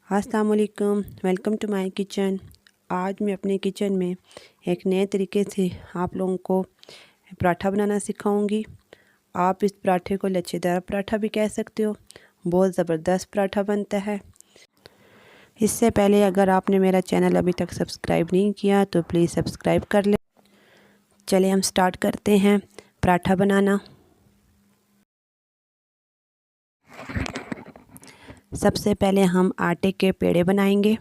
अस्सलाम वालेकुम, welcome to my kitchen. आज मैं अपने किचन में एक नए तरीके से आप लोगों को पराठा बनाना सिखाऊंगी। आप इस पराठे को लच्छेदार पराठा भी कह सकते हो। बहुत ज़बरदस्त पराठा बनता है। इससे पहले अगर आपने मेरा चैनल अभी तक सब्सक्राइब नहीं किया तो प्लीज़ सब्सक्राइब कर लें। चलिए हम स्टार्ट करते हैं पराठा बनाना। सबसे पहले हम आटे के पेड़े बनाएंगे।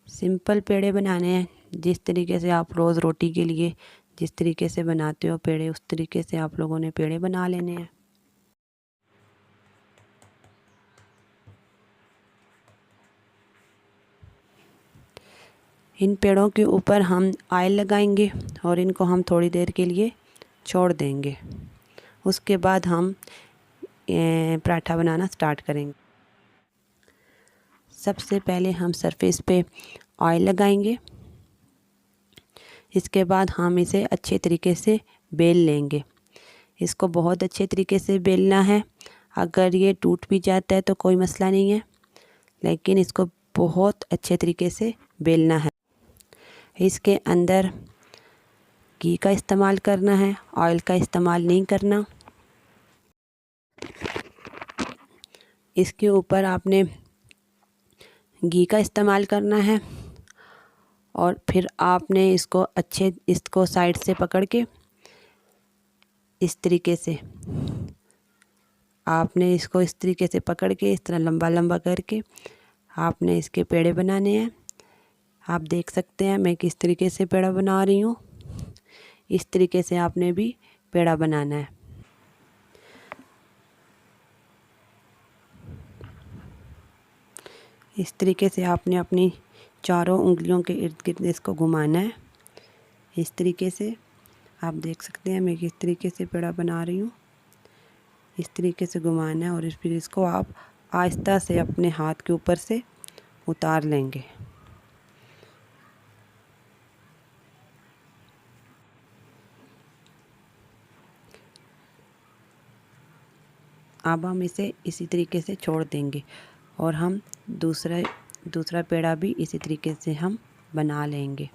सिंपल पेड़े बनाने हैं, जिस तरीके से आप रोज़ रोटी के लिए जिस तरीके से बनाते हो पेड़े, उस तरीके से आप लोगों ने पेड़े बना लेने हैं। इन पेड़ों के ऊपर हम ऑयल लगाएंगे और इनको हम थोड़ी देर के लिए छोड़ देंगे। उसके बाद हम पराठा बनाना स्टार्ट करेंगे। सबसे पहले हम सरफेस पे ऑयल लगाएंगे। इसके बाद हम इसे अच्छे तरीके से बेल लेंगे। इसको बहुत अच्छे तरीके से बेलना है। अगर ये टूट भी जाता है तो कोई मसला नहीं है, लेकिन इसको बहुत अच्छे तरीके से बेलना है। इसके अंदर घी का इस्तेमाल करना है, ऑयल का इस्तेमाल नहीं करना। इसके ऊपर आपने घी का इस्तेमाल करना है और फिर आपने इसको साइड से पकड़ के इस तरीके से आपने इसको इस तरीके से पकड़ के इस तरह लंबा लंबा करके आपने इसके पेड़े बनाने हैं। आप देख सकते हैं मैं किस तरीके से पेड़ा बना रही हूँ। इस तरीके से आपने भी पेड़ा बनाना है। इस तरीके से आपने अपनी चारों उंगलियों के इर्द गिर्द इसको घुमाना है। इस तरीके से आप देख सकते हैं मैं किस तरीके से पेड़ा बना रही हूँ। इस तरीके से घुमाना है और फिर इसको आप आहिस्ता से अपने हाथ के ऊपर से उतार लेंगे। अब हम इसे इसी तरीके से छोड़ देंगे और हम दूसरा पेड़ा भी इसी तरीके से हम बना लेंगे।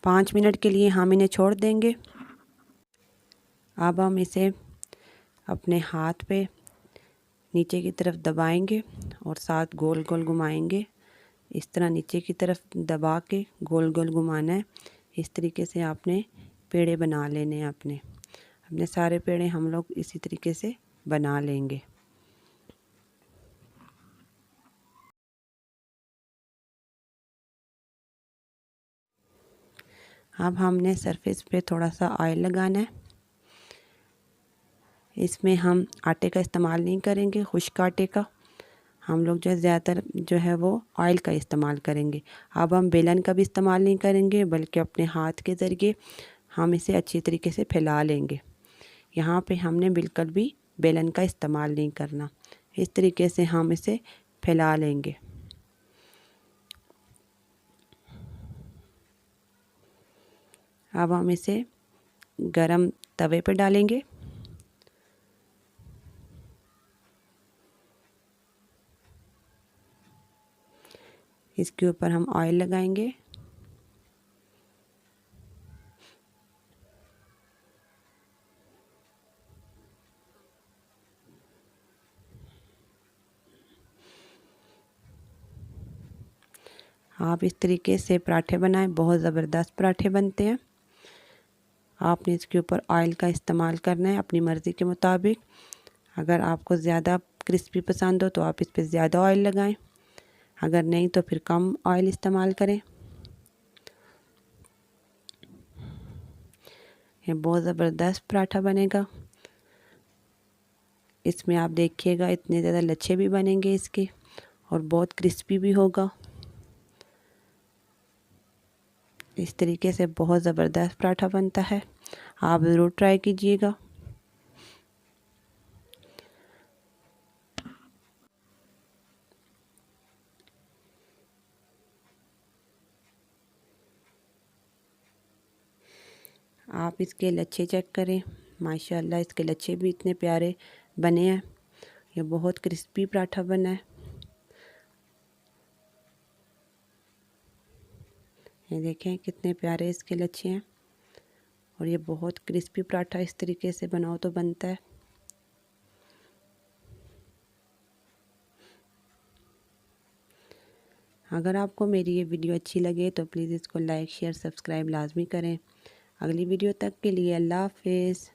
5 मिनट के लिए हम इन्हें छोड़ देंगे। अब हम इसे अपने हाथ पे नीचे की तरफ दबाएंगे और साथ गोल गोल घुमाएंगे। इस तरह नीचे की तरफ दबा के गोल गोल घुमाना है। इस तरीके से आपने पेड़े बना लेने हैं। अपने सारे पेड़े हम लोग इसी तरीके से बना लेंगे। अब हमने सरफेस पे थोड़ा सा ऑयल लगाना है। इसमें हम आटे का इस्तेमाल नहीं करेंगे, खुश्क आटे का। हम लोग जो है ज़्यादातर जो है वो ऑयल का इस्तेमाल करेंगे। अब हम बेलन का भी इस्तेमाल नहीं करेंगे, बल्कि अपने हाथ के ज़रिए हम इसे अच्छी तरीके से फैला लेंगे। यहाँ पे हमने बिल्कुल भी बेलन का इस्तेमाल नहीं करना। इस तरीके से हम इसे फैला लेंगे। अब हम इसे गरम तवे पे डालेंगे। इसके ऊपर हम ऑयल लगाएंगे। आप इस तरीके से पराठे बनाएं, बहुत ज़बरदस्त पराठे बनते हैं। आपने इसके ऊपर ऑयल का इस्तेमाल करना है अपनी मर्ज़ी के मुताबिक। अगर आपको ज़्यादा क्रिस्पी पसंद हो तो आप इस पर ज़्यादा ऑयल लगाएं, अगर नहीं तो फिर कम ऑयल इस्तेमाल करें। ये बहुत ज़बरदस्त पराठा बनेगा। इसमें आप देखिएगा इतने ज़्यादा लच्छे भी बनेंगे इसके और बहुत क्रिस्पी भी होगा। इस तरीके से बहुत ज़बरदस्त पराठा बनता है। आप ज़रूर ट्राई कीजिएगा। आप इसके लच्छे चेक करें, माशाल्लाह इसके लच्छे भी इतने प्यारे बने हैं। ये बहुत क्रिस्पी पराठा बना है। ये देखें कितने प्यारे इसके लच्छे हैं। और ये बहुत क्रिस्पी पराठा इस तरीके से बनाओ तो बनता है। अगर आपको मेरी ये वीडियो अच्छी लगे तो प्लीज़ इसको लाइक शेयर सब्सक्राइब लाजमी करें। अगली वीडियो तक के लिए अल्लाह हाफिज़।